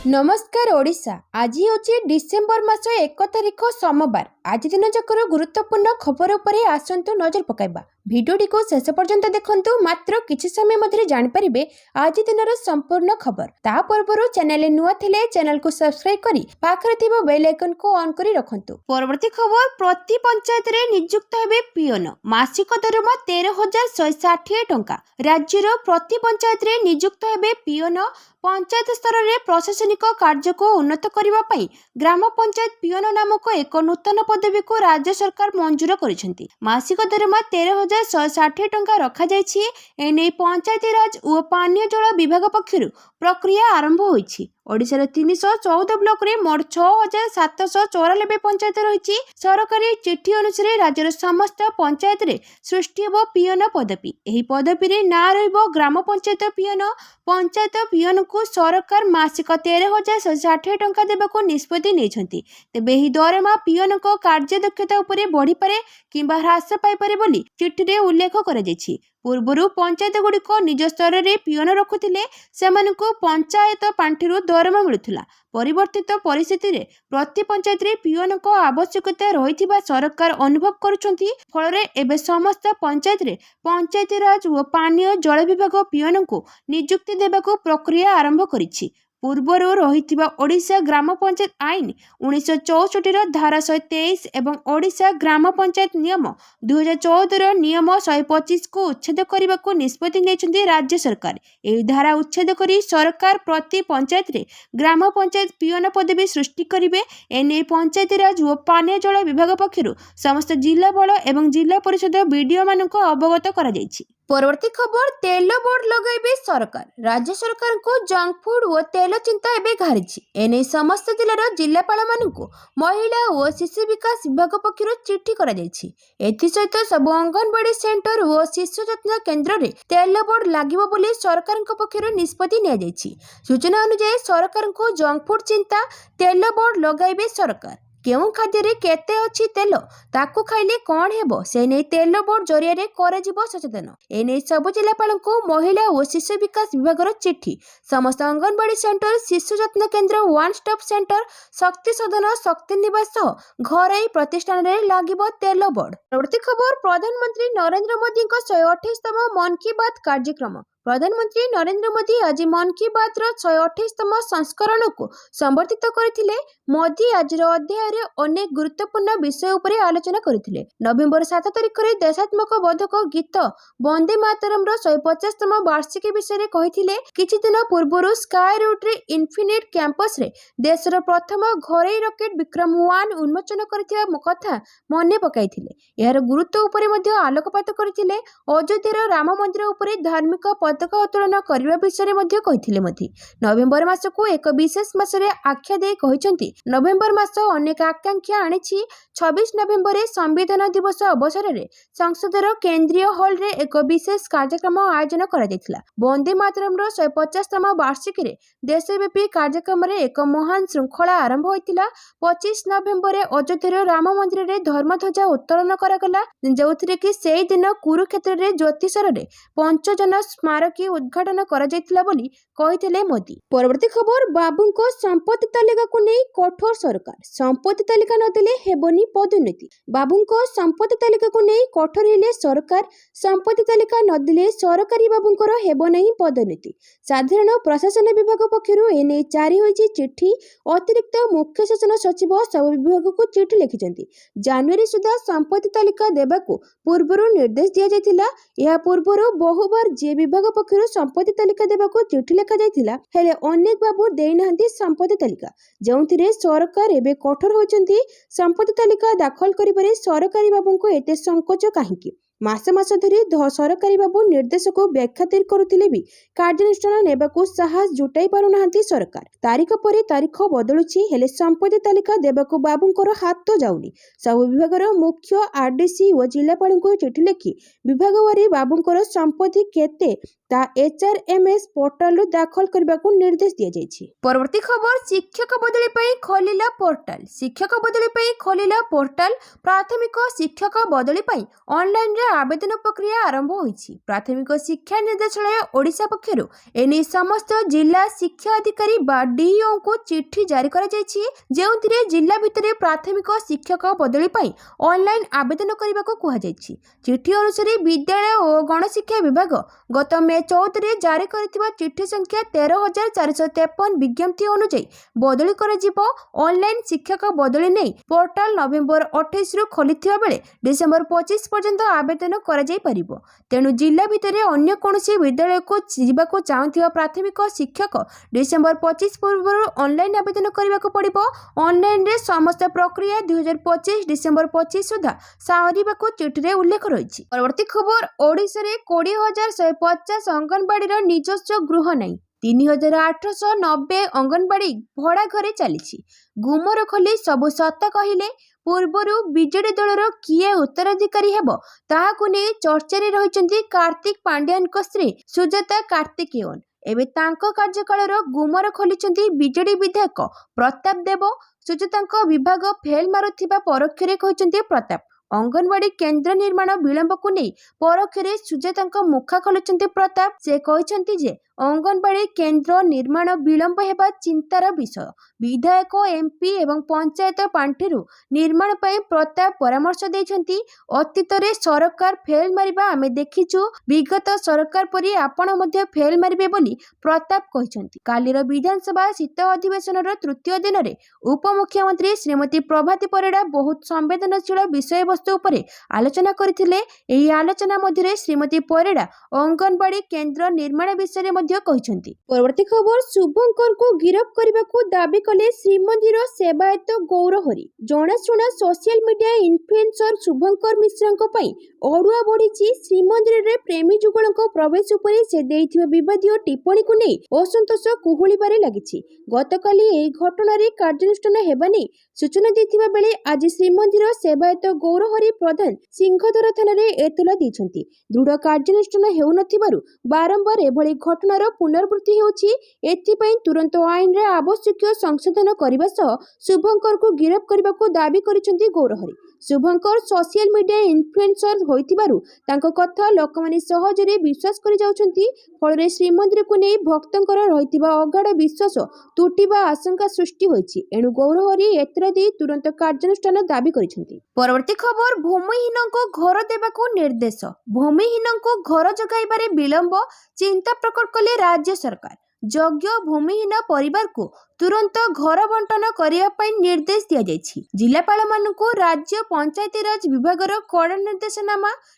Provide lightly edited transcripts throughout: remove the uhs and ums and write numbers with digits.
नमस्कार ओडिशा। आज होची डिसेंबर मास 1 तारिख सोमवार। आज दिन जाकर गुरुत्वपूर्ण खबर उपरे आसंतु नजर पकाइबा। भिडियोटी को शेष पर्यंत देखंतु, मात्र किछि समय मध्यरे जानि परिबे आज दिनर संपूर्ण खबर। ता पूर्वरु चैनल नुआ थिले चैनल को सब्सक्राइब करी पाखरे थिबा बेल आइकन को ऑन करी रखंतु। परवर्ती खबर, प्रति पंचायत रे नियुक्त हेबे पियोन। मासिक दरमा 13,160 टंका। राज्यर प्रति पंचायत रे नियुक्त हेबे पियोन। पंचायत स्तर में प्रशासनिक कार्य को उन्नत करने ग्राम पंचायत पियोन नामक एक नूतन पदवी को राज्य सरकार मंजूर करिसेंती। मासिक दरमा 13,160 टंका रखा जायछि। एने पंचायती राज और पानीय जल विभाग पक्षरु प्रक्रिया आरंभ होईछि। ओडिशार 314 ब्लॉक रे मोट 6,794 पंचायत रही। सरकारी चिठी अनुसार राज्यर समस्त पंचायत रे सृष्टि हेबो पियोन पदवी। एही पदवी रे ना रहिबो ग्राम पंचायत पियोन। पंचायत पियोन को सरकार मासिक 13,160 टंका देबाको निष्पत्ति नेछंती। तेबे एही दरमा पियोन को कार्य दक्षता उपरे बढ़ी पारे किंबा ह्रास पाई पारे बोली चिठी रे उल्लेख करा जायछि। पूर्वरु पंचायत गुड़िक निज स्तर में पियोन रखुथिले, सेमानकु पंचायत पांठिरु दरमा मिलुथिला। परिवर्तित परिस्थिति रे प्रति पंचायत रे पियोन को आवश्यकता रहिथिबा सरकार अनुभव करुछंती। फलरे एबे समस्त पंचायत रे पंचायती राज और पानीय जल विभाग पियोन को नियुक्ति देबाको प्रक्रिया आरंभ करिछि। पूर्वरु रहिथिबा ओडिशा ग्राम पंचायत आईन 1964 धारा 123 एवं ओडिशा ग्राम पंचायत नियम 2014 नियम 125 को उच्छेद करने को निष्पत्ति नेछंती राज्य सरकार। एही धारा उच्छेद करी सरकार प्रति पंचायत रे ग्राम पंचायत पियोन पदवी सृष्टि करिवे। एने पंचायती राज और पानीय जल विभाग पक्षरु समस्त जिलापाल एवं जिला परिषद बीडीओ मानक अवगत करा जायछि। परवर्ती खबर, तेल बोर्ड लगाइबे सरकार। राज्य सरकार को जंक फूड और तेल चिंता एबे घारिछि। एने समस्त जिलार जिलापाल मानकु महिला और शिशु विकास विभाग पक्षरु चिठी करा जायछि। एथि सहित सब अंगनवाड़ी सेंटर और शिशु जत्न केंद्र रे तेल बोर्ड लागिबो बोली सरकार पक्षरु निष्पत्ति निया जायछि। सूचना अनुसार सरकार को जंक फूड चिंता, तेल बोर्ड लगाइबे सरकार। केउं खाद्य रे केते अछि तेल, ताकू खाइले कोन हेबो, से नै तेल बोर्ड जरिया रे कराजिबो सचेतन। एने सब जिलापाल को महिला और शिशु विकास विभाग चिठी। समस्त अंगनवाड़ी सेंटर, शिशु जत्न केंद्र, वन स्टॉप सेंटर, शक्ति सदन, शक्ति निवास घरोई प्रतिष्ठान रे लागिबो तेल बोर्ड। प्रवृत्ति खबर, प्रधानमंत्री नरेंद्र मोदी को 128तम मन की बात कार्यक्रम। प्रधानमंत्री नरेंद्र मोदी आज मन की बात 128तम संस्करण को संबोधित करथिले। मोदी आज अध्याय रे अनेक गुरुत्वपूर्ण विषय उपरे आलोचना करथिले। नवेम्बर 7 तारिख रे देशात्मक बोधक गीत वंदे मातरम 150तम वार्षिकी विषय रे कहिथिले। किछि दिन पूर्वरु स्काई रूट रे इन्फिनिट कैंपस रे देशर प्रथम घरोई रॉकेट विक्रम 1 उन्मोचन करथिबा कथा मने पकाइथिले। यार गुरुत्व उपरे मध्ये आलोकपात करथिले। अयोध्यार राम मंदिर उपरे धार्मिक पताका उत्तोलन करने विषय में कही। नवेम्बर मास को एक विशेष मास आख्या दे कहिसेंती। नवेम्बर मास अनेक आकांक्षा आनिछि। 26 नवेम्बर संविधान दिवस अवसर में संसदर केंद्रीय हॉल रे एक विशेष कार्यक्रम आयोजन करा जायतिला। वंदे मातरम 150तम वार्षिकी रे देशव्यापी कार्यक्रम रे एक महान श्रृंखला आरंभ होइतिला। 25 नवेम्बर अयोध्यार राम मंदिर रे धर्मध्वजा उत्तोलन करागला, जोथिरे कि सेही दिन कुरुक्षेत्र रे ज्योतिषर रे 5 जन स्मारकी उद्घाटन करा जायतिला बोली कहिथिले मोदी। परवर्ती खबर, बाबूंको संपत्ति तालिका को नहीं कठोर सरकार। संपत्ति तालिका नदेले हेबनी पदोन्नति। बाबूंको संपत्ति तालिका को नहीं कठोर हेले सरकार। संपत्ति तालिका नदेले सरकारी बाबूंकर हेब नहीं पदोन्नति। साधारण प्रशासन विभाग पक्षरु एने जारी होईछि चिठी। अतिरिक्त मुख्य शासन सचिव सब विभाग को चिठी लिखिछन्ति। जनवरी सुधा संपत्ति तालिका देबाकू पूर्वरु निर्देश दिया जायतिला। या पूर्वरु बहुबार जे विभाग पक्षरु संपत्ति तालिका देबाकू चिठी लिखा जायतिला, हेले अनेक बाबू देइनाहंती संपत्ति तालिका, जोंथिरे सरकार एबे कठोर होचंती। संपत्ति तालिका दाखल करिबारे सरकारी बाबूंको एते संकोच काहेकि? मास मास धरी सरकारी बाबू निर्देश को व्याख्यातिर करुथिले भी कार्यानुष्ठान नेबाकू साहस जुटाई पारुनाहांती सरकार। तारीख पर तारीख बदलुछि, हेले संपत्ति तालिका देबाकू बाबूंकर हाथ तो जाउनी। सब विभागर मुख्य आरडीसी और जिलापालଙ୍କୁ चिठी लिखि विभागवारी बाबूंकर संपत्ति केते ता एचआरएमएस पोर्टाल दाखल करने को निर्देश दिया जायछि। परवर्ती खबर, शिक्षक बदली पई खोलिला पोर्टाल। शिक्षक बदली पई खोलिला पोर्टाल। प्राथमिक शिक्षक बदली पई ऑनलाइन रे ରେ आवेदन प्रक्रिया आरंभ होईछि। प्राथमिक शिक्षा निर्देशालय ओडिशा पक्षरु एने समस्त जिला शिक्षा अधिकारी बा डीईओ को चिट्ठी जारी करा जायछि, जेउथिरे जिला भितरे प्राथमिक शिक्षक बदली पई ऑनलाइन आवेदन करबाको कुहा जायछि। चिट्ठी अनुसार विद्यालय और गणशिक्षा विभाग गत मे 14 रे जारी करथिबा चिट्ठी संख्या 13,453 विज्ञप्ति अनुसार बदली करा जिवो। ऑनलाइन शिक्षक बदली नै पोर्टाल नवेम्बर 28 रु खोलिथिबा बेले डिसेंबर 25 पर्यंत आवेदन करा जाय परिबो। तेनु जिला भितरे अन्य कोनोसी विद्यालय को जिबाको चाहुथिबा प्राथमिक शिक्षक डिसेंबर 25 पूर्व ऑनलाइन आवेदन करबाको पड़िबो। ऑनलाइन रे समस्त प्रक्रिया 2025 डिसेंबर 25 सुधा सारिबाको चिट्ठी रे उल्लेख रहिछि। परवर्ती खबर ओडिसा रे 20,150 अंगनवाड़ी रो निजस्व गृह नै 3,890 अंगनवाड़ी भड़ा घरे चली। गुमर खोली सबु सत कहिले पूर्वरु बीजेडी दलर किए उत्तराधिकारी हेबो ताहाकु नै चर्चारे रहिचंती कार्तिक पांड्यान को स्त्री सुजाता कार्तिकेयन। एबे तांको कार्यकालर गुमर खोलिचंती बीजेडी विधायक प्रताप देव। सुजातांको विभाग फेल मारुथिबा परोक्षरे कहिचंती प्रताप। अंगनवाड़ी केन्द्र निर्माण विलंब को नहीं परोक्षरे सुजातांको मुखा खोलुचंती प्रताप। से कहिचंती जे अंगनवाड़ी केन्द्र निर्माण विलंब हेबा चिंतार विषय। विधायक एमपी एवं पंचायत पांठिरु निर्माण पई प्रताप परामर्श दैछंती। अतीत रे सरकार फेल मारिबा आमे देखिछु, विगत सरकार परि आपण मध्ये फेल मारिबे बोली प्रताप कहिसंती। कालीर विधानसभा शीत अधिवेशनर तृतीय दिन रे उपमुख्यमंत्री श्रीमती प्रभाती परिडा बहुत संवेदनशील विषय वस्तु उपरे आलोचना करथिले। एही आलोचना मध्ये श्रीमती परिडा अंगनवाड़ी केन्द्र निर्माण विषय मध्ये कहिसंती। परवर्ती खबर शुभंकर को गिरफ्त करबाकू दाबी कले श्रीमंदिर सेवायत गौरहरी। जणाशुणा सोशल मीडिया इन्फ्लुएंसर शुभंकर मिश्रଙ୍କ ପାଇଁ ଅଡୁଆ ବଢିଛି। ଶ୍ରୀମନ୍ଦିର ରେ ପ୍ରେମୀ ଯୁଗଳଙ୍କ ପ୍ରବେଶ ଉପରେ ସେ ଦେଇଥିବା ବିବାଦୀୟ ଟିପ୍ପଣୀକୁ ନେଇ ଅସନ୍ତୋଷ କୁହୁଳିବାରେ ଲାଗିଛି। ଗତକାଲି ଏହି ଘଟଣାରେ କାର୍ଯ୍ୟାନୁଷ୍ଠାନ ହେବା ନେଇ ସୂଚନା ଦେଇଥିବା ବେଳେ ଆଜି ଶ୍ରୀମନ୍ଦିର ସେବାୟତ ଗୌରହରି ପ୍ରଧାନ ସିଂହଦର ଥାନାରେ ଏତଲା ଦେଇଛନ୍ତି। ଦୃଢ କାର୍ଯ୍ୟାନୁଷ୍ଠାନ ହେଉନଥିବାରୁ ବାରମ୍ବାର ଏଭଳି ଘଟଣାର ପୁନରାବୃତ୍ତି ହେଉଛି। ଏଥିପାଇଁ ତୁରନ୍ତ ଆଇନରେ ଆବଶ୍ୟକୀୟ ସଂଶୋଧନ କରିବା ସହ ଶୁଭଙ୍କରକୁ ଗିରଫ କରିବାକୁ ଦାବି କରିଛନ୍ତି ଗୌରହରି। ଶୁଭଙ୍କର ସୋସିଆଲ ମିଡିଆ ଇନ୍ଫ୍ଲୁଏନ୍ସର ହୋଇଥିବାରୁ ତାଙ୍କ କଥା ଲୋକମାନେ ସହଜରେ ବିଶ୍ୱାସ କରି ଯାଉଛନ୍ତି। ଫଳରେ ଶ୍ରୀମନ୍ଦିରକୁ ନେଇ ଭକ୍ତଙ୍କର ରହିଥିବା ଅଗାଢ ବିଶ୍ୱାସ ତୁଟିବା ଆଶଙ୍କା ସୃଷ୍ଟି ହୋଇଛି। ଏଣୁ ଗୌରହରି ଏତଲା ଦେଇ ତୁରନ୍ତ କାର୍ଯ୍ୟାନୁଷ୍ଠାନ ଦାବି କରିଛନ୍ତି। ପରବର୍ତ୍ତୀ ଖବର ଭୂମିହୀନଙ୍କୁ ଘର ଦେବାକୁ ନିର୍ଦ୍ଦେଶ। ଭୂମିହୀନଙ୍କୁ ଘର ଯୋଗାଇବାରେ ବିଳମ୍ବ ଚିନ୍ତା ପ୍ରକଟ କଲେ ରାଜ୍ୟ ସରକାର। ଯୋଗ୍ୟ ଭୂମିହୀନ ପରିବାରକୁ ତୁରନ୍ତ ଘର ବଣ୍ଟନ କରିବା ପାଇଁ ନିର୍ଦ୍ଦେଶ ଦିଆଯାଇଛି। ଜିଲ୍ଲାପାଳମାନଙ୍କୁ ରାଜ୍ୟ ପଞ୍ଚାୟତିରାଜ ବିଭାଗର କଡ଼ା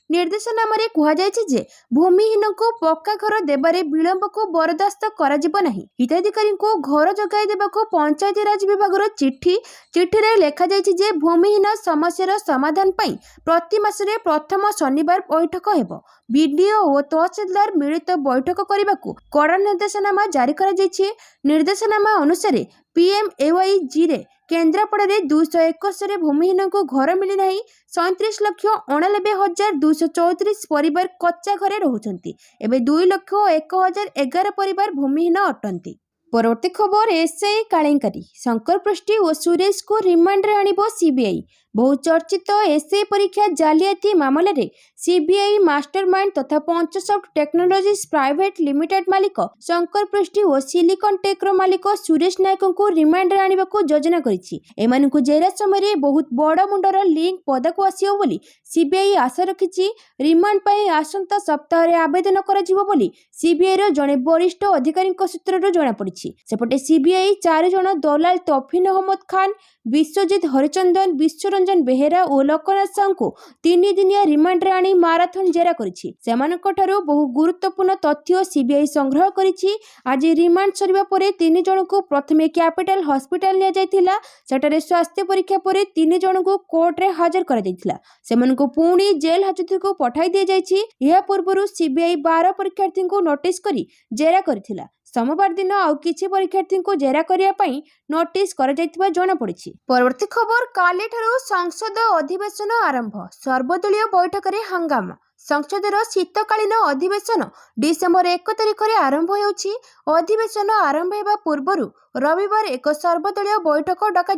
ନିର୍ଦ୍ଦେଶନାମାରେ କୁହାଯାଇଛି ଯେ ଭୂମିହୀନଙ୍କୁ ପକ୍କା ଘର ଦେବାରେ ବିଳମ୍ବକୁ ବରଦାସ୍ତ କରାଯିବ ନାହିଁ। ହିତାଧିକାରୀଙ୍କୁ ଘର ଯୋଗାଇ ଦେବାକୁ ପଞ୍ଚାୟତିରାଜ ବିଭାଗର ଚିଠିରେ ଲେଖାଯାଇଛି ଯେ ଭୂମିହୀନ ସମସ୍ୟାର ସମାଧାନ ପାଇଁ ପ୍ରତି ମାସରେ ପ୍ରଥମ ଶନିବାର ବୈଠକ ହେବ। ବିଡିଓ ଓ ତହସିଲଦାର ମିଳିତ ବୈଠକ କରିବାକୁ କଡ଼ା ନିର୍ଦ୍ଦେଶନାମା ଜାରି କରାଯାଇଛି। ନିର୍ଦ୍ଦେଶନାମା ଅନୁସାରେ PMAYG ରେ କେନ୍ଦ୍ରାପଡ଼ାରେ 271 ଭୂମିହୀନଙ୍କୁ ଘର ମିଳିନାହିଁ। 37,89,234 ପରିବାର କଚ୍ଚା ଘରେ ରହୁଛନ୍ତି। ଏବେ 2,01,011 ପରିବାର ଭୂମିହୀନ ଅଟନ୍ତି। ପରବର୍ତ୍ତୀ ଖବର ଏସ୍ଆଇ କାଳେଙ୍କାରୀ। ଶଙ୍କର ପୃଷ୍ଟି ଓ ସୁରେଶକୁ ରିମାଣ୍ଡରେ ଆଣିବ ସିବିଆଇ। ବହୁ ଚର୍ଚ୍ଚିତ ଏସ୍ଆଇ ପରୀକ୍ଷା ଜାଲିଆତି ମାମଲାରେ ସିବିଆଇ ମାଷ୍ଟରମାଇଣ୍ଡ ତଥା ପଞ୍ଚସଫ୍ଟ ଟେକ୍ନୋଲୋଜିସ୍ ପ୍ରାଇଭେଟ ଲିମିଟେଡ୍ ମାଲିକ ଶଙ୍କର ପୃଷ୍ଟି ଓ ସିଲିକନ୍ ଟେକ୍ର ମାଲିକ ସୁରେଶ ନାୟକଙ୍କୁ ରିମାଣ୍ଡରେ ଆଣିବାକୁ ଯୋଜନା କରିଛି। ଏମାନଙ୍କୁ ଜେରା ସମୟରେ ବହୁତ ବଡ଼ ମୁଣ୍ଡର ଲିଙ୍କ ପଦାକୁ ଆସିବ ବୋଲି ସିବିଆଇ ଆଶା ରଖିଛି। ରିମାଣ୍ଡ ପାଇଁ ଆସନ୍ତା ସପ୍ତାହରେ ଆବେଦନ କରାଯିବ ବୋଲି ସିବିଆଇର ଜଣେ ବରିଷ୍ଠ ଅଧିକାରୀଙ୍କ ସୂତ୍ରରୁ ଜଣାପଡ଼ିଛି। ସେପଟେ ସିବିଆଇ 4 ଜଣ ଦଲାଲ ତୌଫିନ ଅହମ୍ମଦ ଖାନ, ବିଶ୍ୱଜିତ ହରିଚନ୍ଦନ, ବିଶ୍ୱରଞ୍ଜନ ବେହେରା ଓ ଲୋକନାଥ ସାହୁଙ୍କୁ 3 ଦିନିଆ ରିମାଣ୍ଡରେ ଆଣି ମାରାଥନ ଜେରା କରିଛି। ସେମାନଙ୍କଠାରୁ ବହୁ ଗୁରୁତ୍ୱପୂର୍ଣ୍ଣ ତଥ୍ୟ ସିବିଆଇ ସଂଗ୍ରହ କରିଛି। ଆଜି ରିମାଣ୍ଡ ସରିବା ପରେ 3 ଜଣଙ୍କୁ ପ୍ରଥମେ କ୍ୟାପିଟାଲ ହସ୍ପିଟାଲ ନିଆଯାଇଥିଲା। ସେଠାରେ ସ୍ୱାସ୍ଥ୍ୟ ପରୀକ୍ଷା ପରେ 3 ଜଣଙ୍କୁ କୋର୍ଟରେ ହାଜର କରାଯାଇଥିଲା। ସେମାନଙ୍କୁ ପୁଣି ଜେଲ ହାଜତକୁ ପଠାଇ ଦିଆଯାଇଛି। ଏହା ପୂର୍ବରୁ ସିବିଆଇ 12 ପରୀକ୍ଷାର୍ଥୀଙ୍କୁ ନୋଟିସ କରି ଜେରା କରିଥିଲା। सोमवार दिन आउ किछि परीक्षार्थी जेरा करिया पई नोटिस कराଯାଇଥିବା जଣାपड़िछि। परवर्ती खबर काली ठारू संसद अधिवेशन आरंभ। सर्वदलीय बैठक रे हंगामा। संसदर शीतकालीन अधिवेशन डिसेम्बर 1 तारिख में आरंभ होउछि। अधिवेशन आरंभ होगा पूर्वर रविवार एक सर्वदलीय बैठक डक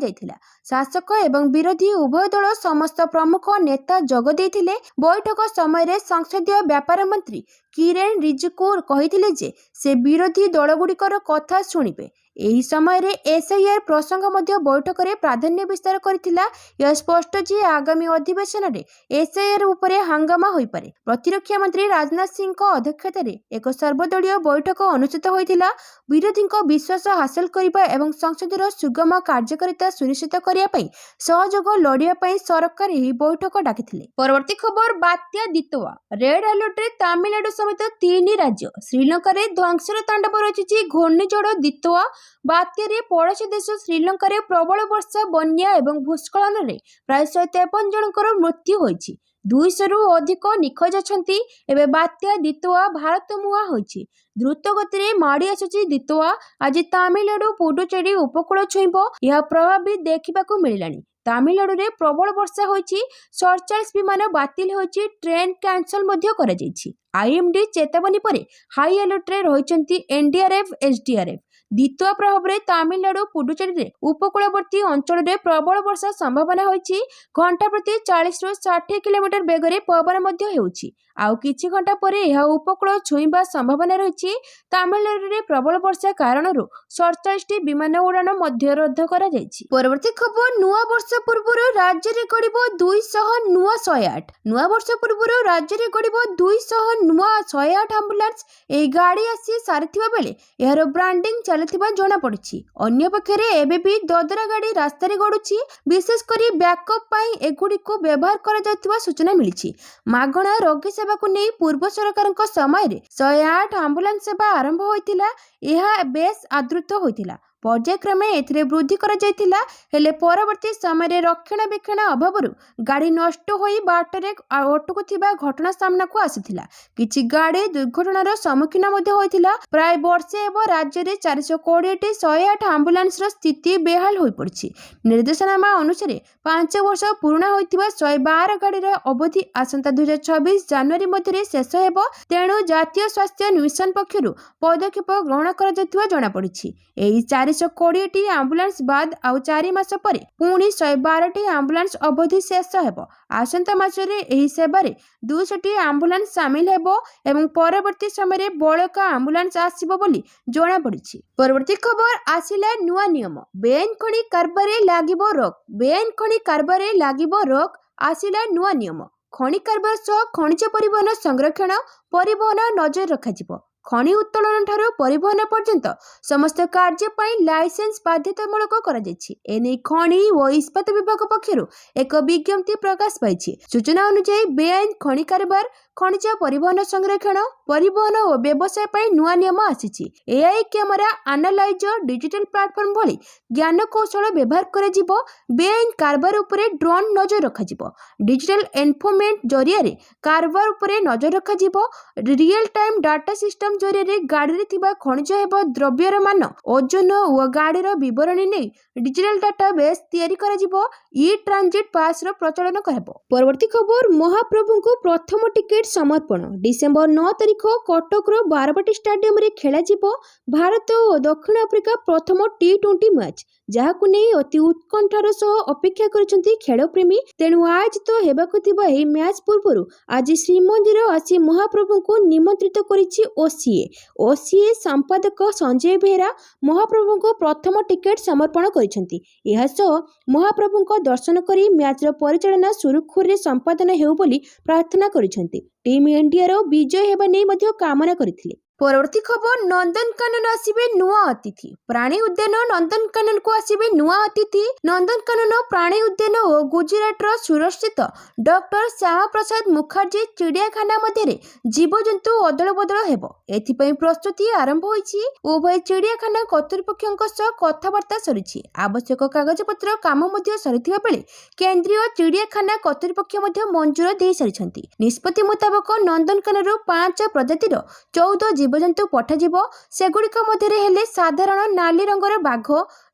शासक एवं विरोधी उभय दल समस्त प्रमुख नेता जोग देइथिले। बैठक समय संसदीय व्यापार मंत्री किरेन रिजिजू कहिथिले जे से विरोधी दलगुड़िकर कथा शुणिबे। एही समय रे एसआईआर प्रसंग मध्य बैठक में प्राधान्य विस्तार करथिला। यह स्पष्ट जे आगामी अधिवेशन रे एसआईआर उपरे हंगामा होई पारे। प्रतिरक्षा मंत्री राजनाथ सिंह अध्यक्षता रे एक सर्वदलीय बैठक अनुष्ठित होइथिला। विरोधी विश्वास हासिल करबा एवं संसदर सुगम कार्यकारिता सुनिश्चित करिया पई सहयोग लड़िया पई सरकार एही बैठक डाकिथिले। परवर्ती खबर बात्या दितोआ रेड अलर्ट रे तमिलनाडु समेत 3 राज्य श्रीलंका रे ध्वंसर तांडव रचिछि। घूर्णिझड़ दितोआ बात्यारे पड़ोशी देश श्रीलंका रे प्रबल वर्षा बन्या एवं भूस्खलन रे प्राय 153 जनकर मृत्यु होइछि। 200 रु अधिक निखोज अछंती। एबे बात्या दितोआ भारत मुहा होइछि। द्रुत गति रे माड़ी आसुछि दितोआ आज तमिलनाडु पुडुचेरी उपकूल छुइबो। यह प्रभाव भी देखिबाकू मिलिलानी। तमिलनाडु रे प्रबल वर्षा होइछि। 47 विमान बातिल होइछि। ट्रेन कैंसल मध्य करा जाइछि। आईएमडी चेतावनी परे हाई अलर्ट रे रहिचंती एनडीआरएफ एसडीआरएफ। दितोआ प्रभाव रे तमिलनाडु पुडुचेरी रे उपकूलवर्ती अंचल रे प्रबल वर्षा संभावना होइछि। घंटा प्रति 40 रु 60 किलोमीटर बेग रे पवन मध्य हेउछि। आउ किछि घंटा परे यह उपकूल छुइबा संभावना रहिछि। तमिलनाडु रे प्रबल वर्षा कारणरू 47 टी विमान उड़ान मध्य रद्द करा जाइछि। परवर्ती खबर नुआ वर्ष पूर्व राज्य रे गड़िबो 200 नुआ 108। नुआ वर्ष पूर्व राज्य रे गड़िबो 200 नुआ 108 एम्बुलेंस। एही गाड़ी आसी सारिथिबा बेले एहार ब्रांडिंग चलथिबा जणा पड़िछि। अन्य पक्षरे एबे भी ददरा गाड़ी रास्ता रे गडुछि। विशेष करी बैकअप पई एगुडी को व्यवहार करा जायतिबा सूचना मिलिछि। मागणा रोगी सेवा को नै पूर्व सरकारक समय रे 108 एम्बुलेंस सेवा आरंभ होइतिला। यह बेस आदृत होइतिला। पर्यायक्रमे एथिरे वृद्धि करा जायतिला। हेले परवर्ती समय रे रक्षणाबेक्षण अभावरु गाड़ी नष्ट होई बाटरे अटकुथिबा घटना सामना को आसिथिला। किछि गाड़ी दुर्घटनार सम्मुखीन मध्ये होइतिला। प्राय वर्षे एब राज्य रे 420 टी 108 एम्बुलेंस र स्थिति बेहाल होई पड़छि। निर्देशनामा अनुसार 5 वर्ष पूर्ण होइतिबा 112 गाड़ी र अवधि आसंता 2026 जनवरी मध्ये शेष हेबो। तेणु जातीय स्वास्थ्य मिशन पक्षरु पदक्षेप ग्रहण करा जायतिबा जणा पड़िछि। एही 420 टी एम्बुलेंस बाद आउ 4 मास परे पुणी 112 टी एम्बुलेंस अवधि शेष हेबो। आसंता मासरे एही सेबारे 200 टी एम्बुलेंस शामिल हेबो एवं परवर्ती समय रे बळका एम्बुलेंस आसीबो बोली जणा पड़िछि। परवर्ती खबर आसिला नुआ नियम बेआईन खनि कारबारे लागिबो रोक। बेआईन खनि कारबारे लागिबो रोक आसिला नुआ नियम। खनि कारबार सह खनिज परिवहन संरक्षण परिवहन नजर रखाजिबो। खनि उत्तोलन ठारो परिवहन पर्यंत समस्त कार्य पई लाइसेंस बाध्यतामूलक करा जायछि। एने खनि व इस्पात विभाग पक्षरु एक विज्ञप्ति प्रकाश पाइछि। सूचना अनुसार बेआईन खनि कारबार खनिज परिवहन संरक्षण परिवहन और व्यवसाय पई नुआ नियम आसीछि। AI camera analyser digital platform भली ज्ञान कौशल व्यवहार करा जिवो। बेआईन कारबार उपरे ड्रोन नजर रखा जिवो। डिजिटल इन्फोर्मेंट जरिया रे कारबार उपरे नजर रखा जिवो। रियल टाइम डाटा सिस्टम जरिया रे गाड़ी रे थिबा खनिज एवं द्रव्यर मान ओजन और गाड़ी रो विवरणी नै डिजिटल डाटाबेस तयारी करा जिवो। ई ट्रांजिट पास रो प्रचलन करबो। परवर्ती खबर महाप्रभु को प्रथम टिकेट समर्पण डिसेम्बर 9 तारिख कटक रो बारबाटी स्टेडियम रे खेला जिवो। भारत और दक्षिण आफ्रिका प्रथम टी20 मैच जहाकु नै अति उत्कंठार सह अपेक्षा करिसंती खेल प्रेमी। तेणु आज तो हेबाकु थिबा एही मैच पूर्वरु आज श्रीमंदिर आसी महाप्रभु को निमंत्रित करिछि ओसीए संपादक संजय बेहरा महाप्रभु को प्रथम टिकेट समर्पण करिसंती। एहा सह महाप्रभु को दर्शन करी मैच रो परिचालना सुरुखुर रे संपादन हेउ बोली प्रार्थना करिसंती। टीम इंडिया रो विजय हेबा नै मध्य कामना करिथिले। परवर्ती खबर नंदनकानन आसिबे नुआ अतिथि। प्राणी उद्यान नंदनकानन को आसिबे नुआ अतिथि। नंदनकानन प्राणी उद्यान और गुजरात रो सूरत स्थित डॉक्टर श्यामा प्रसाद मुखर्जी चिड़ियाखाना मध्य जीवजंतु अदल बदल हेबो। एथिपई प्रस्तुति आरंभ होइछि। उभय चिड़ियाखाना कर्तृपक्षक सह कथबार्ता सरिछि। आवश्यक कागजपत्र काम मध्य सरिथिबा बेले केंद्रीय चिड़ियाखाना कर्तृपक्ष मध्य मंजूर देइ सारिछंती। निष्पत्ति मुताबक नंदनकानन 5 प्रजातिर 14 जीवजंतु पठाଯିବ। ସେଗୁଡ଼ିକ ମଧ୍ୟରେ ହେଲେ ସାଧାରଣ ନାଲି ରଙ୍ଗର ବାଘ,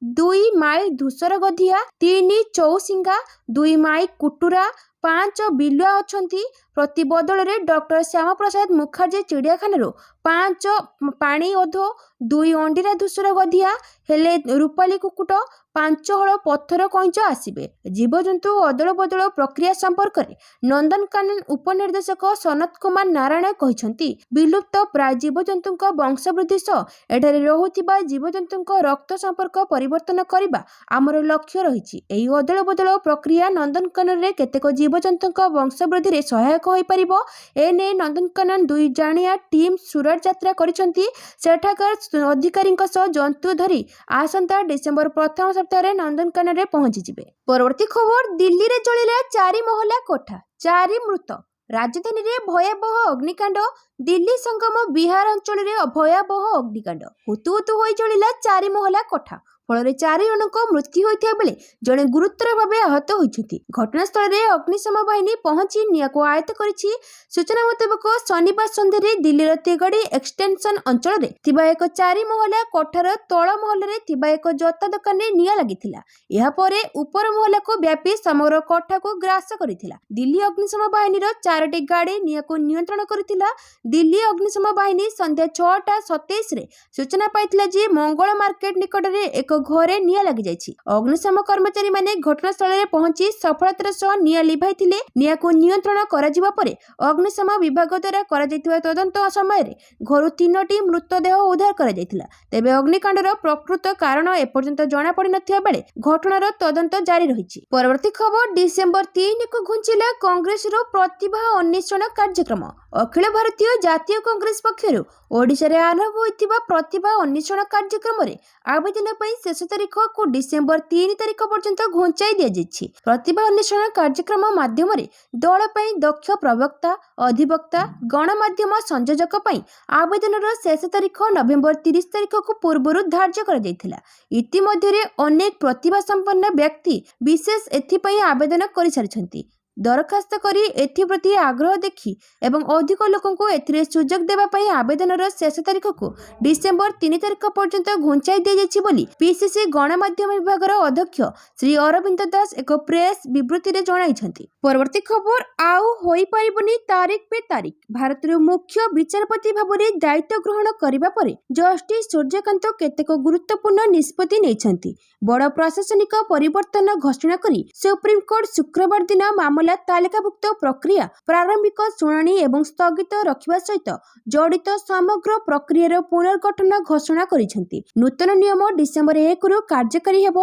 ଦୁଇ ମାଇ ଧୂସର ଗଧିଆ, 3 ଚୌସିଙ୍ଗା, 2 ମାଇ କୁଟୁରା, 5 ବିଲୁଆ ଅଛନ୍ତି। ପ୍ରତି ବଦଳରେ ଡକ୍ଟର ଶ୍ୟାମାପ୍ରସାଦ ମୁଖାର୍ଜୀ ଚିଡ଼ିଆଖାନାରୁ 5 ପାଣି ଓଧ, 2 ଅଣ୍ଡିରା ଧୂସର ଗଧିଆ ହେଲେ ରୂପାলী କୁକୁଟ, 5 ହଳ ପଥର କଇଁଚ ଆସିବେ। ଜୀବଜନ୍ତୁ ଅଦଳ ବଦଳ ପ୍ରକ୍ରିୟା ସମ୍ପର୍କରେ ନନ୍ଦନକାନନ ଉପନିର୍ଦ୍ଦେଶକ ସନତ କୁମାର ନାରାୟଣ କହିଛନ୍ତି, ବିଲୁପ୍ତ ପ୍ରାୟ ଜୀବଜନ୍ତୁଙ୍କ ବଂଶବୃଦ୍ଧି ସହ ଏଠାରେ ରହୁଥିବା ଜୀବଜନ୍ତୁଙ୍କ ରକ୍ତ ସମ୍ପର୍କ ପରିବର୍ତ୍ତନ କରିବା ଆମର ଲକ୍ଷ୍ୟ ରହିଛି। ଏହି ଅଦଳ ବଦଳ ପ୍ରକ୍ରିୟା ନନ୍ଦନକାନନରେ କେତେକ ଜୀବଜନ୍ତୁଙ୍କ ବଂଶବୃଦ୍ଧିରେ ସହାୟକ ହୋଇପାରିବ। ଏନେଇ ନନ୍ଦନକାନନ 2 ଜଣିଆ ଟିମ୍ ସୁରଟ ଯାତ୍ରା କରିଛନ୍ତି। ସେଠାକାର ଅଧିକାରୀଙ୍କ ସହ ଜନ୍ତୁ ଧରି ଆସନ୍ତା ଡିସେମ୍ବର ପ୍ରଥମ ସପ୍ତାହରେ ନନ୍ଦନକାନନରେ ପହଞ୍ଚିଯିବେ। ପରବର୍ତ୍ତୀ ଖବର, ଦିଲ୍ଲୀରେ ଜଳିଲା 4 ମହଲା କୋଠା, 4 ମୃତ। ରାଜଧାନୀରେ ଭୟାବହ ଅଗ୍ନିକାଣ୍ଡ। ଦିଲ୍ଲୀ ସଙ୍ଗମ ବିହାର ଅଞ୍ଚଳରେ ଭୟାବହ ଅଗ୍ନିକାଣ୍ଡ। ହୁତୁ ହୁତୁ ହୋଇ ଜଳିଲା 4 ମହଲା କୋଠା, ଫଳରେ 4 ଜଣଙ୍କ ମୃତ୍ୟୁ ହୋଇଥିବା ବେଳେ ଜଣେ ଗୁରୁତର ଭାବେ ଆହତ ହୋଇଛନ୍ତି। ଘଟଣାସ୍ଥଳରେ ଅଗ୍ନିଶମ ବାହିନୀ ପହଞ୍ଚି ନିଆଁକୁ ଆୟତ୍ତ କରିଛି। ସୂଚନା ମୁତାବକ ଶନିବାର ସନ୍ଧ୍ୟାରେ ଦିଲ୍ଲୀର ତେଗଡ଼ି ଏକ୍ସଟେନସନ ଅଞ୍ଚଳରେ ଥିବା ଏକ 4 ମହଲା କୋଠାର ତଳ ମହଲାରେ ଥିବା ଏକ ଜୋତା ଦୋକାନରେ ନିଆଁ ଲାଗିଥିଲା। ଏହାପରେ ଉପର ମହଲାକୁ ବ୍ୟାପି ସମଗ୍ର କୋଠାକୁ ଗ୍ରାସ କରିଥିଲା। ଦିଲ୍ଲୀ ଅଗ୍ନିଶମ ବାହିନୀର 4ଟି ଗାଡ଼ି ନିଆଁକୁ ନିୟନ୍ତ୍ରଣ କରିଥିଲା। ଦିଲ୍ଲୀ ଅଗ୍ନିଶମ ବାହିନୀ ସନ୍ଧ୍ୟା 6:27ରେ ସୂଚନା ପାଇଥିଲା ଯେ ମଙ୍ଗଳ ମାର୍କେଟ ନିକଟରେ ଏକ ଘରେ ନିଆଁ ଲାଗିଯାଇଛି। ଅଗ୍ନିଶମ କର୍ମଚାରୀମାନେ ଘଟଣାସ୍ଥଳରେ ପହଞ୍ଚି ସଫଳତାର ସହ ନିଆଁ ଲିଭାଇଥିଲେ। ନିଆଁକୁ ନିୟନ୍ତ୍ରଣ କରାଯିବା ପରେ ଅଗ୍ନିଶମ ବିଭାଗ ଦ୍ୱାରା କରାଯାଇଥିବା ତଦନ୍ତ ସମୟରେ ଘରୁ 3ଟି ମୃତଦେହ ଉଦ୍ଧାର କରାଯାଇଥିଲା। ତେବେ ଅଗ୍ନିକାଣ୍ଡର ପ୍ରକୃତ କାରଣ ଏପର୍ଯ୍ୟନ୍ତ ଜଣାପଡ଼ିନଥିବା ବେଳେ ଘଟଣାର ତଦନ୍ତ ଜାରି ରହିଛି। ପରବର୍ତ୍ତୀ ଖବର, ଡିସେମ୍ବର 3କୁ ଘୁଞ୍ଚିଲା କଂଗ୍ରେସର ପ୍ରତିଭା ଅନ୍ୱେଷଣ କାର୍ଯ୍ୟକ୍ରମ। ଅଖିଳ ଭାରତୀୟ ଜାତୀୟ କଂଗ୍ରେସ ପକ୍ଷରୁ ଓଡ଼ିଶାରେ ଆରମ୍ଭ ହୋଇଥିବା ପ୍ରତିଭା ଅନ୍ୱେଷଣ କାର୍ଯ୍ୟକ୍ରମରେ ଆବେଦନ ପାଇଁ ଶେଷ ତାରିଖକୁ ଡିସେମ୍ବର 3 ତାରିଖ ପର୍ଯ୍ୟନ୍ତ ଘୁଞ୍ଚାଇ ଦିଆଯାଇଛି। ପ୍ରତିଭା ଅନ୍ୱେଷଣ କାର୍ଯ୍ୟକ୍ରମ ମାଧ୍ୟମରେ ଦଳ ପାଇଁ ଦକ୍ଷ ପ୍ରବକ୍ତା, ଅଧିବକ୍ତା, ଗଣମାଧ୍ୟମ ସଂଯୋଜକ ପାଇଁ ଆବେଦନର ଶେଷ ତାରିଖ ନଭେମ୍ବର 30 ତାରିଖକୁ ପୂର୍ବରୁ ଧାର୍ଯ୍ୟ କରାଯାଇଥିଲା। ଇତିମଧ୍ୟରେ ଅନେକ ପ୍ରତିଭା ସମ୍ପନ୍ନ ବ୍ୟକ୍ତି ବିଶେଷ ଏଥିପାଇଁ ଆବେଦନ କରିସାରିଛନ୍ତି। ଦରଖାସ୍ତ କରି ଏଥିପ୍ରତି ଆଗ୍ରହ ଦେଖି ଏବଂ ଅଧିକ ଲୋକଙ୍କୁ ଏଥିରେ ସୁଯୋଗ ଦେବା ପାଇଁ ଆବେଦନର ଶେଷ ତାରିଖକୁ ଡିସେମ୍ବର 3 ତାରିଖ ପର୍ଯ୍ୟନ୍ତ ଘୁଞ୍ଚାଇ ଦିଆଯାଇଛି ବୋଲି ପିସିସି ଗଣମାଧ୍ୟମ ବିଭାଗର ଅଧ୍ୟକ୍ଷ ଶ୍ରୀ ଅରବିନ୍ଦ ଦାସ ଏକ ପ୍ରେସ୍ ବିବୃତ୍ତିରେ ଜଣାଇଛନ୍ତି। ପରବର୍ତ୍ତୀ ଖବର, ଆଉ ହୋଇପାରିବନି ତାରିଖ ପେ ତାରିଖ। ଭାରତର ମୁଖ୍ୟ ବିଚାରପତି ଭାବରେ ଦାୟିତ୍ୱ ଗ୍ରହଣ କରିବା ପରେ ଜଷ୍ଟିସ୍ ସୂର୍ଯ୍ୟକାନ୍ତ କେତେକ ଗୁରୁତ୍ୱପୂର୍ଣ୍ଣ ନିଷ୍ପତ୍ତି ନେଇଛନ୍ତି। ବଡ଼ ପ୍ରଶାସନିକ ପରିବର୍ତ୍ତନ ଘୋଷଣା କରି ସୁପ୍ରିମକୋର୍ଟ ଶୁକ୍ରବାର ଦିନ ମାମଲା ତାଲିକାଭୁକ୍ତ ପ୍ରକ୍ରିୟା, ପ୍ରାରମ୍ଭିକ ଶୁଣାଣି ଏବଂ ସ୍ଥଗିତ ରଖିବା ସହିତ ଜଡ଼ିତ ସମଗ୍ର ପ୍ରକ୍ରିୟାର ପୁନର୍ଗଠନ ଘୋଷଣା କରିଛନ୍ତି। ନୂତନ ନିୟମ ଡିସେମ୍ବର 1ରୁ କାର୍ଯ୍ୟକାରୀ ହେବ।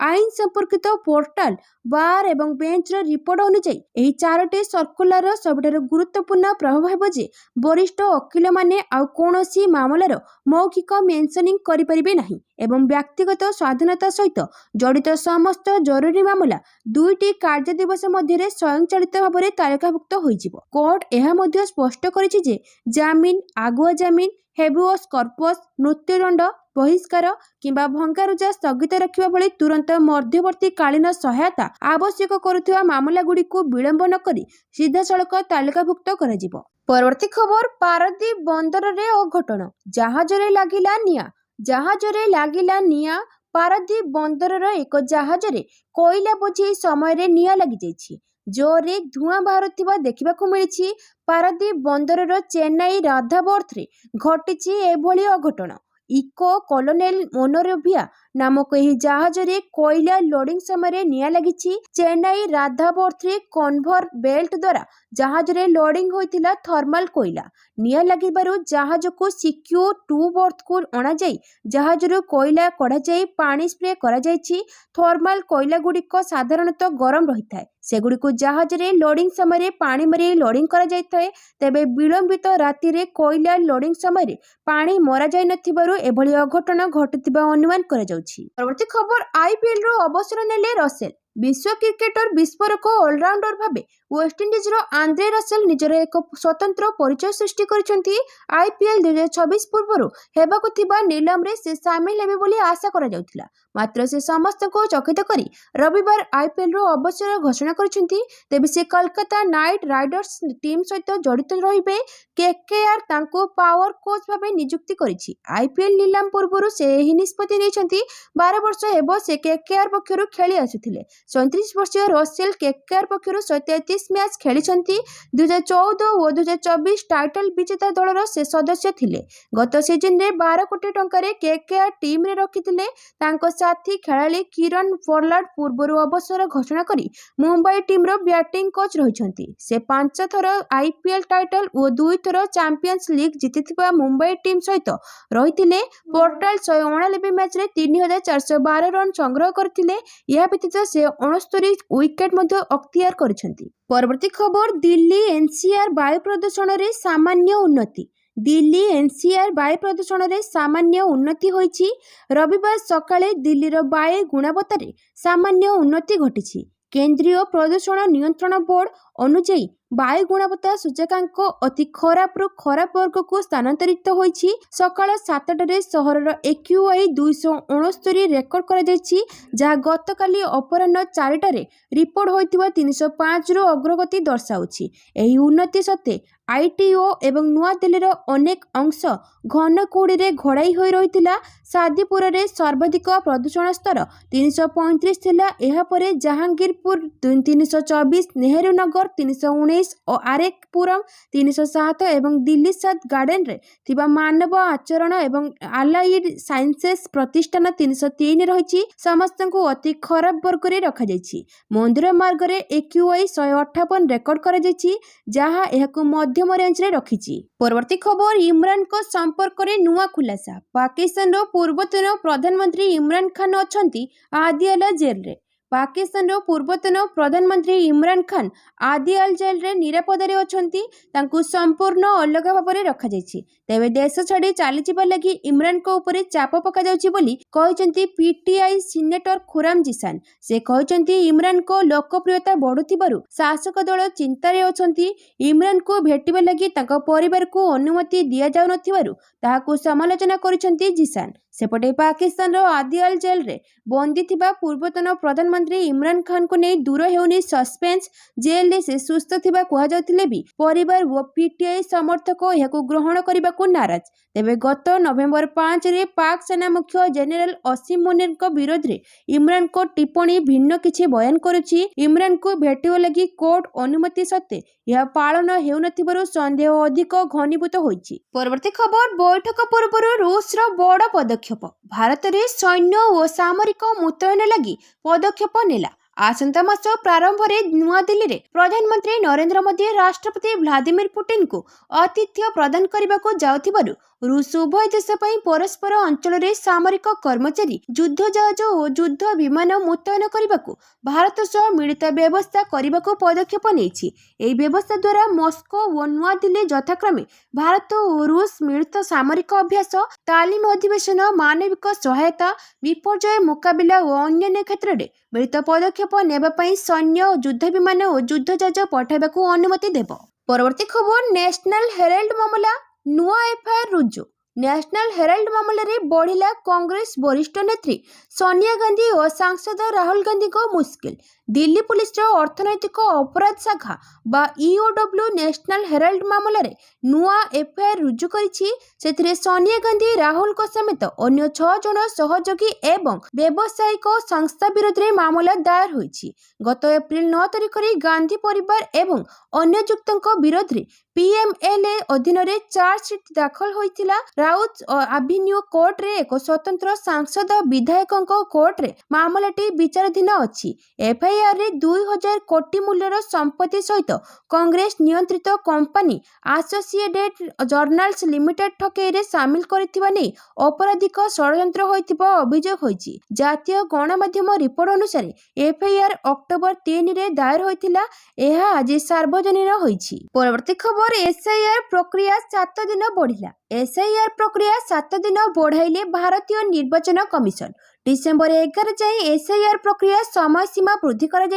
ଆଇନ ସମ୍ପର୍କିତ ପୋର୍ଟାଲ, ବାର୍ ଏବଂ ବେଞ୍ଚର ରିପୋର୍ଟ ଅନୁଯାୟୀ ଏହି 4ଟି ସର୍କୁଲାରର ସବୁଠାରୁ ଗୁରୁତ୍ୱପୂର୍ଣ୍ଣ ପ୍ରଭାବ ହେବ ଯେ ବରିଷ୍ଠ ଓକିଲମାନେ ଆଉ କୌଣସି ମାମଲାର ମୌଖିକ ମେନ୍ସନିଂ କରିପାରିବେ ନାହିଁ ଏବଂ ବ୍ୟକ୍ତିଗତ ସ୍ୱାଧୀନତା ସହିତ ଜଡ଼ିତ ସମସ୍ତ ଜରୁରୀ ମାମଲା 2ଟି କାର୍ଯ୍ୟ ଦିବସ ମଧ୍ୟରେ ସ୍ୱୟଂଚାଳିତ ଭାବରେ ତାଲିକାଭୁକ୍ତ ହୋଇଯିବ। କୋର୍ଟ ଏହା ମଧ୍ୟ ସ୍ପଷ୍ଟ କରିଛି ଯେ ଜାମିନ, ଆଗୁଆ ଜାମିନ, ହେବିୟସ୍ କର୍ପସ୍, ମୃତ୍ୟୁଦଣ୍ଡ, ବହିଷ୍କାର କିମ୍ବା ଭଙ୍ଗାରୁଜା ସ୍ଥଗିତ ରଖିବା ଭଳି ତୁରନ୍ତ ମଧ୍ୟବର୍ତ୍ତୀକାଳୀନ ସହାୟତା ଆବଶ୍ୟକ କରୁଥିବା ମାମଲାଗୁଡ଼ିକୁ ବିଳମ୍ବ ନ କରି ସିଧାସଳଖ ତାଲିକାଭୁକ୍ତ କରାଯିବ। ପରବର୍ତ୍ତୀ ଖବର, ପାରାଦୀପ ବନ୍ଦରରେ ଅଘଟଣ, ଜାହାଜରେ ଲାଗିଲା ନିଆଁ। ଜାହାଜରେ ଲାଗିଲା ନିଆଁ। ପାରାଦୀପ ବନ୍ଦରର ଏକ ଜାହାଜରେ କୋଇଲା ବୋଝେଇ ସମୟରେ ନିଆଁ ଲାଗିଯାଇଛି। ଜୋରରେ ଧୂଆଁ ବାହାରୁଥିବା ଦେଖିବାକୁ ମିଳିଛି। ପାରାଦୀପ ବନ୍ଦରର ଚେନ୍ନାଇ ରାଧାବର୍ଥରେ ଘଟିଛି ଏଭଳି ଅଘଟଣ। ଇକୋ କଲୋନେଲ ମୋନରୋଭିଆ ନାମକ ଏହି ଜାହାଜରେ କୋଇଲା ଲୋଡିଂ ସମୟରେ ନିଆଁ ଲାଗିଛି। ଚେନ୍ନାଇ ରାଧାବର୍ଥରେ କନଭର ବେଲ୍ଟ ଦ୍ୱାରା ଜାହାଜରେ ଲୋଡିଂ ହୋଇଥିଲା ଥର୍ମାଲ କୋଇଲା। ନିଆଁ ଲାଗିବାରୁ ଜାହାଜକୁ ସିକ୍ୟୁ 2 ବର୍ଥକୁ ଅଣାଯାଇ ଜାହାଜରୁ କୋଇଲା କଢ଼ାଯାଇ ପାଣି ସ୍ପ୍ରେ କରାଯାଇଛି। ଥର୍ମାଲ କୋଇଲାଗୁଡ଼ିକ ସାଧାରଣତଃ ଗରମ ରହିଥାଏ। ସେଗୁଡ଼ିକୁ ଜାହାଜରେ ଲୋଡିଂ ସମୟରେ ପାଣି ମାରି ଲୋଡିଂ କରାଯାଇଥାଏ। ତେବେ ବିଳମ୍ବିତ ରାତିରେ କୋଇଲା ଲୋଡିଂ ସମୟରେ ପାଣି ମରାଯାଇନଥିବାରୁ ଏଭଳି ଅଘଟଣ ଘଟିଥିବା ଅନୁମାନ କରାଯାଉଛି। ପରବର୍ତ୍ତୀ ଖବର, ଆଇପିଏଲରୁ ଅବସର ନେଲେ ରସେଲ। विश्व क्रिकेटर विस्फोरक ऑलराउंडर भावे वेस्टइंडिजर आंद्रे रसेल निजर एक स्वतंत्र परिचय सृष्टि करिसेंती। आईपीएल 2026 पूर्व हेबाकु थिबा नीलामरे से सामिल हेबे बोली आशा करा जाउथिला, मात्र से समस्त को चकित करी रविवार आईपीएल रो अवसर घोषणा करिसेंती। तेबे से कोलकाता नाइट राइडर्स टीम सहित जड़ित रहिबे। केकेआर तांको पावर कोच भावे नियुक्ति करिछि। आईपीएल नीलाम पूर्व से एही निष्पत्ति नेइछंती। 12 वर्ष हेबो से केकेआर पक्षरु खेली आसुथिले। 37 वर्षीय रसेल केकेआर पक्षरु 133 मैच खेलिछंती। 2014 और 2024 टाइटल विजेता दलर से सदस्य थिले। गत सीजन रे 12 कोटी टंकारे केकेआर टीम रे रखिथिले। तांको साथी खेलाड़ी किरण पोलार्ड पूर्व अवसर घोषणा करी मुंबई टीम रो बैटिंग कोच रहिछंती। से 5 थर आईपीएल टाइटल और 2 थर चैंपियंस लीग जीतिथिबा मुंबई टीम सहित रहिथिले। पोर्टल 189 मैच रे 3412 रन संग्रह करथिले। यह व्यतीत से 69 विकेट मध्य अख्तियार करिसेंती। परवर्ती खबर, दिल्ली एनसीआर वायु प्रदूषण रे सामान्य उन्नति। दिल्ली एनसीआर वायु प्रदूषण रे सामान्य उन्नति होईछि। रविवार सकाळे दिल्लीर वायु गुणवत्ता रे सामान्य उन्नति घटिछि। केंद्रीय प्रदूषण नियंत्रण बोर्ड अनुଯାयी वायु गुणवत्ता सूचकांक अति खराब रु खराब वर्ग को स्थानांतरित होईछि। सकाळ 7टारे सहरर एक्यूआई 269 रेकर्ड करा जायछि, जहा गतकाली अपराह्न 4टारे रिपोर्ट होइतिबा 305 रु अग्रगति दर्शाउछि। एही उन्नति सत्ते आईटीओ एवं नुआ दिल्लीर अनेक अंश घन कुहुड़ी रे घोड़ाई होई रहितिला। सादीपुर रे सर्वाधिक प्रदूषण स्तर 335 थिला। एहा परे जहांगीरपुर 324, नेहरू नगर 319 और आरेकपुरम 307 एवं दिल्ली साउथ गार्डन रे थिबा मानव आचरण एवं अलाइड साइंसेस प्रतिष्ठान 303 रहिछि। समस्त को अति खराब वर्ग रे रखा जायछि। मंदिर मार्ग रे एक्यूआई 158 रेकर्ड करा जायछि, जहा एहाको मध्यम रेंज रे रखिछि। परवर्ती खबर, इमरान को संपर्क रे नुआ खुलासा। पाकिस्तान रो पूर्वतन प्रधानमंत्री इमरान खान अछंती आदियाला जेल रे। पाकिस्तान रो पूर्वतन प्रधानमंत्री इमरान खान आदियाल जेल रे निरापदे अछंती। तांकु संपूर्ण अलग भाव रखा जायछि। तेबे देश छाड़ी चली जिबा लगी इमरान को ऊपर चाप पका जाउछि बोली कहिसंती पीटीआई सीनेटर खुराम जिसान। से कहिसंती इमरान को लोकप्रियता बढ़ुथिबारु शासक दल चिंतारे अछंती। इमरान को भेटिबा लगी तांको परिवार को अनुमति दिया जाउ नथिबारु ताहाकु समालोचना करिसंती जिसान। सेपटे पाकिस्तान रो आदियाल जेल रे बंदी थिबा पूर्वतन प्रधानमंत्री इमरान खान को नहीं दूर हेउनी सस्पेंस। जेल रे से सुस्थ थिबा कुहा जाउथिले भी परिवार व पीटीआई समर्थक याकु ग्रहण करिबा को नाराज। तेबे गत नवेम्बर 5 रे पाक सेना मुख्य जनरल असीम मुनीर को विरोध रे इमरान को टिप्पणी भिन्न किछि बयान करुछि। इमरान को भेटिबा लगी कोर्ट अनुमति सत्ते यह पालन हेउनथिबारु संदेह अधिक घनीभूत होईछि। परवर्ती खबर, बैठक पूर्व रूस रो बड़ पदक्षेप। भारत रे सैन्य और सामरिक मुतयन लगी पदक्षेप नेला। आसंता मास प्रारंभ में नुआ दिल्ली रे प्रधानमंत्री नरेंद्र मोदी राष्ट्रपति व्लादिमीर पुतिन को आतिथ्य प्रदान करने को जाउथिबारु रूस उभय देश पई परस्पर अंचल रे सामरिक कर्मचारी, युद्ध जहाज और युद्ध विमान मुतयन करने को भारत सह मिलित व्यवस्था करने को पदक्षेप नेछि। एही व्यवस्था द्वारा मस्को और नुआ दिल्ली यथाक्रमे भारत और रूस मिलित सामरिक अभ्यास, तालीम अधिवेशन, मानविक सहायता, विपर्यय मुकाबिला और अन्य क्षेत्र में मिलित पदक्षेप नेबा पई सैन्य, युद्ध विमान और युद्ध जहाज पठाइबा को अनुमति देबो। परवर्ती खबर, नेशनल हेराल्ड मामला नुआ एफआईआर रुजु। नेशनल हेराल्ड मामला रे बढ़िला कांग्रेस वरिष्ठ नेत्री सोनिया गांधी और सांसद राहुल गांधी को मुश्किल। दिल्ली पुलिस रो अर्थनैतिक अपराध शाखा बा ईओडब्ल्यू नेशनल हेराल्ड मामला रे नुआ एफआईआर रुजु करिछि। सेथिरे सोनिया गांधी, राहुल को समेत अन्य 6 जन सहयोगी एवं व्यावसायिक संस्था विरोध रे मामला दायर होइछि। गत एप्रिल 9 तारिख रे गांधी परिवार एवं अन्य युक्तक विरोध रे पीएमएलए अधीन रे चार्जशीट दाखल होइतिला। राउत एवेन्यू कोर्ट रे एक स्वतंत्र सांसद विधायकक कोर्ट रे मामलाटी विचाराधीन अछि। एफआईआर रे 2000 कोटी मूल्यर संपत्ति सहित कांग्रेस नियंत्रित कंपनी एसोसिएटेड जर्नल्स लिमिटेड ठकेई रे शामिल करथिबा नै अपराधिक षडयंत्र होइतिबा अभियोग होइछि। जातीय गणमाध्यम रिपोर्ट अनुसार एफआईआर अक्टोबर 3 रे दायर होइतिला। एहा आज सार्वजनिक होइछि। परवर्ती खबर, एसआईआर प्रक्रिया 7 दिन बढ़िला। एसआईआर प्रक्रिया 7 दिन बढ़ाइले भारतीय निर्वाचन कमिशन। डिसेम्बर 11 जाए एसआईआर प्रक्रिया समय सीमा वृद्धि कर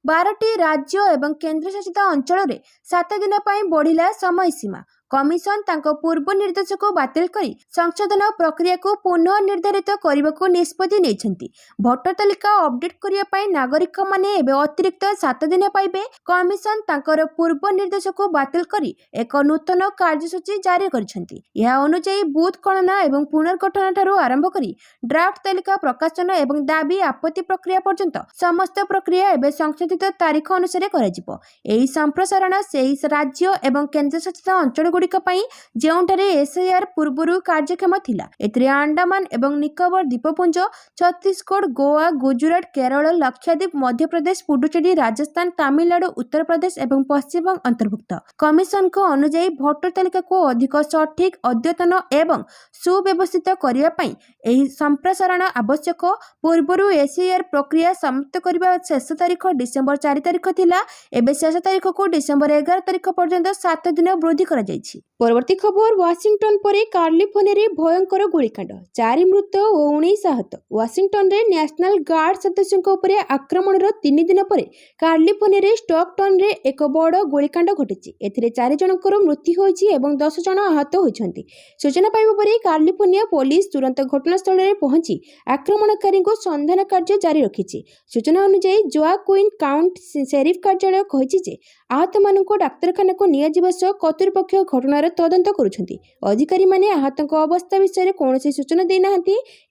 12टी राज्य एवं केन्द्रशासित अंचल में 7 दिन बढ़िला समय सीमा। कमिशन तांको पूर्व निर्देश को बातिल करी संशोधन प्रक्रिया को पुनः निर्धारित करने को निष्पत्ति नेइछंती। भोटर तालिका अपडेट करिया पई नागरिक माने एबे अतिरिक्त 7 दिन पाइबे। कमिशन तांकर पूर्व निर्देश को बातिल करी एक नूतन कार्यसूची जारी करिसंती। यह अनुसार बूथ गणना एवं पुनर्गठन ठारू आरंभ करी ड्राफ्ट तालिका प्रकाशन एवं दाबी आपत्ति प्रक्रिया पर्यंत समस्त प्रक्रिया एवं संशोधित तारीख अनुसार कराजिबो। एही संप्रसारण सेही राज्य एवं केन्द्रशासित अंचल ଯେଉଁଠାରେ ଏସଆଇଆର୍ ପୂର୍ବରୁ କାର୍ଯ୍ୟକ୍ଷମ ଥିଲା। ଏଥିରେ ଆଣ୍ଡାମାନ ଏବଂ ନିକୋବର ଦ୍ୱୀପପୁଞ୍ଜ, ଛତିଶଗଡ଼, ଗୋଆ, ଗୁଜରାଟ, କେରଳ, ଲକ୍ଷାଦ୍ୱୀପ, ମଧ୍ୟପ୍ରଦେଶ, ପୁଡୁଚେରୀ, ରାଜସ୍ଥାନ, ତାମିଲନାଡୁ, ଉତ୍ତରପ୍ରଦେଶ ଏବଂ ପଶ୍ଚିମବଙ୍ଗ ଅନ୍ତର୍ଭୁକ୍ତ। କମିଶନଙ୍କ ଅନୁଯାୟୀ ଭୋଟର ତାଲିକାକୁ ଅଧିକ ସଠିକ, ଅଦ୍ୟତନ ଏବଂ ସୁବ୍ୟବସ୍ଥିତ କରିବା ପାଇଁ ଏହି ସମ୍ପ୍ରସାରଣ ଆବଶ୍ୟକ। ପୂର୍ବରୁ ଏସଆଇଆର୍ ପ୍ରକ୍ରିୟା ସମାପ୍ତ କରିବା ଶେଷ ତାରିଖ ଡିସେମ୍ବର 4 ତାରିଖ ଥିଲା। ଏବେ ଶେଷ ତାରିଖକୁ ଡିସେମ୍ବର 11 ତାରିଖ ପର୍ଯ୍ୟନ୍ତ 7 ଦିନ ବୃଦ୍ଧି କରାଯାଇଛି। परवर्ती खबर वाशिंगटन पर कालिफोर्निया भयंकर गोलीकांड, 4 मृत और 19 आहत। वाशिंगटन रे नेशनल गार्ड सदस्यों आक्रमण 3 दिन पर कालिफोर्निया स्टॉकटन रे एक बड़ गोलीकांड घटी। एथिरे 4 जनकर मृत्यु होईछि एवं 10 जन आहत होइछन्ति। सूचना पाइबा पर कालिफोर्निया पुलिस तुरंत घटनास्थल में पहुंची आक्रमणकारी को संधान कार्य जारी रखिछि। सूचना अनुसार जोआक्विन काउंटी शेरिफ कार्यालय कहिछि जे आहत मानक डाक्तरखाना को निया जिबा सह कर्तृपक्ष घटनार तदंत करुछन्ति। अधिकारी माने आहतଙ୍କ अवस्था विषय कौनसी सूचना देना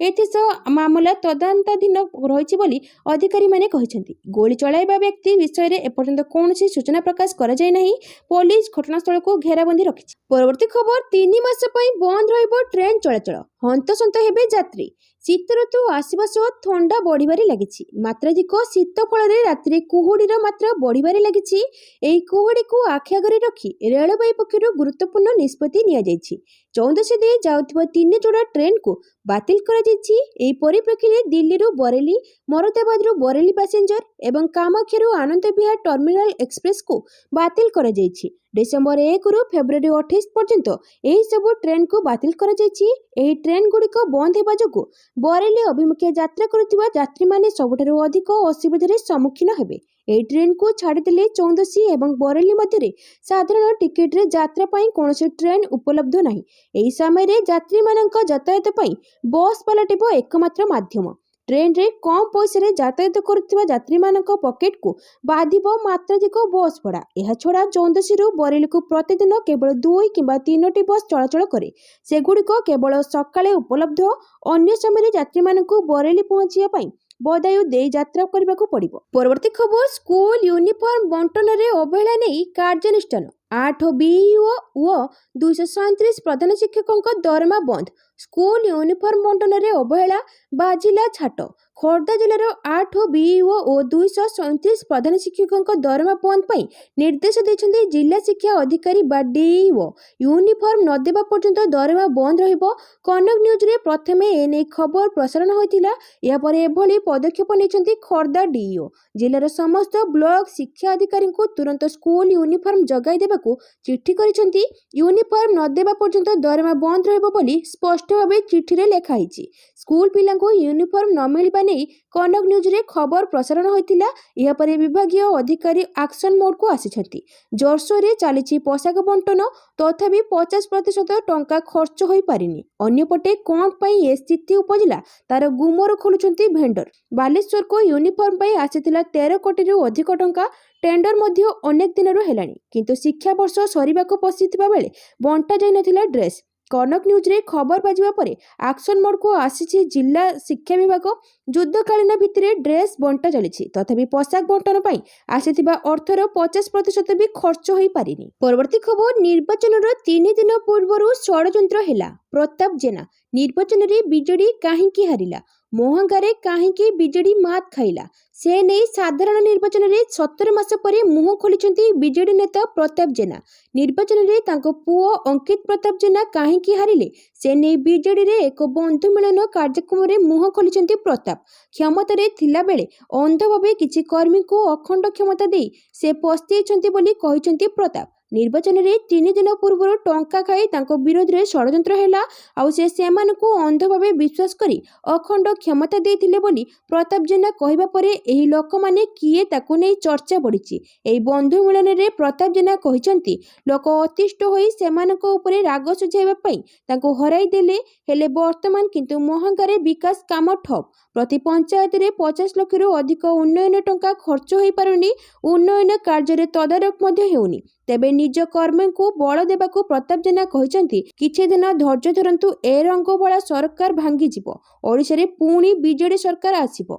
एथिसह मामला तदंताधीन रहिछि बोली अधिकारी माने कहिसन्ति। गोली चलाइबा व्यक्ति विषय एपर्यंत कौनसी सूचना प्रकाश करा जाय नाही। पुलिस घटनास्थल को घेराबंदी रखिछि। परवर्ती खबर 3 मास पई बंद रहिबो ट्रेन चलाचल, हंतसंत हेबे यात्री। शीत ऋतु आसवा सह थंडा बढ़िबारे लागिछि। मात्राधिक शीत फल राति कुहुड़ीर मात्रा बढ़िबारे लागिछि। एही कुहुड़ी को आखि आगरे रखी रेलवे पक्षर गुरुत्वपूर्ण निष्पत्ति निया जाइछि। 14 दे जाउथिबा 3 जोड़ा ट्रेन को बातिल करा जाइछि। एही परिप्रेक्षी रे दिल्ली रु बरेली, मोरादाबाद रु बरेली पैसेंजर एवं कामाख्या रु आनंद विहार टर्मिनल एक्सप्रेस को बातिल करा जाइछि। डिसेम्बर 1 रु फेब्रुआरी 28 पर्यंत एही सब ट्रेन को बातिल करा जाइछि। एही ट्रेन गुड़िक बंद हेबा जोगु बरेली अभिमुखे यात्रा करुथिबा यात्री माने सबठारु अधिक असुविधार सम्मुखीन हेबे। एही ट्रेन को छाड़ीदेले 14 एवं बरेली मध्य साधारण टिकेट रे यात्रा पाई कोनोसी ट्रेन उपलब्ध नाही। एही समय रे यात्री मानक यातायात पाई बस पलटिबो एकमात्र माध्यम। ट्रेन रे कम पैसा रे यातायात करुथिबा यात्री मानक पॉकेट को बाधिबो मात्राधिक बस भड़ा। यह छड़ा 14 रु बरेली को प्रतिदिन केवल 2 किंबा 3टी बस चलाचल करे। सेगुड़िक केवल सकाळे उपलब्ध। अन्य समय यात्री मानक बरेली पहुंचिया पाई बदायु दे यात्रा करने को पड़िबो। परवर्ती खबर स्कूल यूनिफॉर्म बंटन रे अवहेला नहीं कार्यानुष्ठान। 8 बीईओ व 237 प्रधान शिक्षकों दरमा बंद। स्कूल यूनिफॉर्म बंटन रे अवहेला बाजिला छाट। खोर्धा जिलार 8 बीईओ और 237 प्रधान शिक्षकों दरमा बंद पर निर्देश देछन्ती जिला शिक्षा अधिकारी बा डीईओ। यूनिफॉर्म न देबा पर्यंत दरमा बंद रहिबो। कनक न्यूज रे प्रथमे एने खबर प्रसारण होइतिला। या पर एभली पदक्षेप नेछन्ती खोर्धा डीईओ। जिलार समस्त ब्लॉक शिक्षा अधिकारी को तुरंत स्कूल यूनिफॉर्म जगाई देबाकू चिट्ठी करिसन्ती। यूनिफॉर्म न देबा पर्यंत दरमा बंद रहिबो बोली स्पष्ट भाबे चिट्ठी रे लेखा आइछि। स्कूल पिलांको यूनिफॉर्म न मिलबा नहीं कनक न्यूज रे खबर प्रसारण होइतिला। या पर विभागीय अधिकारी एक्शन मोड को आसिछन्ती। जोरसोर रे चलीछि पोशाक बंटन, तथापि 50% टंका खर्च होई पारिनी। अन्यपटे कौन पई ए स्थिति उपजिला तार गुमर खोलुछन्ती भेंडर। बालेश्वर को यूनिफॉर्म पई आसितिला 13 कोटी रु अधिक टंका। टेंडर मध्य अनेक दिन हेलानी, किंतु शिक्षा वर्ष सरीबाको पसिथिबा बेले बंटा जाई नथिला ड्रेस। कनक न्यूज रे खबर बाजिबा परे एक्शन मोड को आसीछि जिला शिक्षा विभाग। युद्धकालीन भित्तिरे ड्रेस बंटा चलिछि, तथापि पोशाक बंटन पई आसीथिबा अर्थर 50% भी खर्च होई पारिनी। परवर्ती खबर निर्वाचन 3 दिन पूर्वरु षड़यंत्र हेला। प्रताप जेना निर्वाचन रे बीजेडी काहेकि हारिला, महंगारे काहेकि बीजेडी मात खाइला, से नहीं साधारण निर्वाचन रे 17 मास परे मुह खोलिछन्ती बीजेडी नेता प्रताप जेना। निर्वाचन रे तांको पुओ अंकित प्रताप जेना काहेकि हारिले से नहीं बीजेडी रे एक बंधु मिलन कार्यक्रम रे मुह खोलिछन्ती प्रताप। क्षमता रे थिला बेले अंध भाबे किछि कर्मी को अखंड क्षमता देई से पस्तीछन्ती बोली कहिछन्ती प्रताप। ନିର୍ବାଚନରେ 3 ଦିନ ପୂର୍ବରୁ ଟଙ୍କା ଖାଇ ତାଙ୍କ ବିରୋଧରେ ଷଡ଼ଯନ୍ତ୍ର ହେଲା ଆଉ ସେ ସେମାନଙ୍କୁ ଅନ୍ଧ ଭାବେ ବିଶ୍ୱାସ କରି ଅଖଣ୍ଡ କ୍ଷମତା ଦେଇଥିଲେ ବୋଲି ପ୍ରତାପ ଜେନା କହିବା ପରେ ଏହି ଲୋକମାନେ କିଏ ତାକୁ ନେଇ ଚର୍ଚ୍ଚା ବଢ଼ିଛି। ଏହି ବନ୍ଧୁ ମିଳନରେ ପ୍ରତାପ ଜେନା କହିଛନ୍ତି ଲୋକ ଅତିଷ୍ଠ ହୋଇ ସେମାନଙ୍କ ଉପରେ ରାଗ ସୁଝାଇବା ପାଇଁ ତାଙ୍କୁ ହରାଇ ଦେଲେ, ହେଲେ ବର୍ତ୍ତମାନ କିନ୍ତୁ ମହାଙ୍ଗାରେ ବିକାଶ କାମ ଠପ୍। ପ୍ରତି ପଞ୍ଚାୟତରେ 50 ଲକ୍ଷରୁ ଅଧିକ ଉନ୍ନୟନ ଟଙ୍କା ଖର୍ଚ୍ଚ ହୋଇପାରୁନି, ଉନ୍ନୟନ କାର୍ଯ୍ୟରେ ତଦାରଖ ମଧ୍ୟ ହେଉନି। ତେବେ ନିଜ କର୍ମୀଙ୍କୁ ବଳ ଦେବାକୁ ପ୍ରତାପ ଜେନା କହିଛନ୍ତି କିଛି ଦିନ ଧୈର୍ଯ୍ୟ ଧରନ୍ତୁ, ଏ ରଙ୍ଗବଳା ସରକାର ଭାଙ୍ଗିଯିବ, ଓଡ଼ିଶାରେ ପୁଣି ବିଜେଡି ସରକାର ଆସିବ।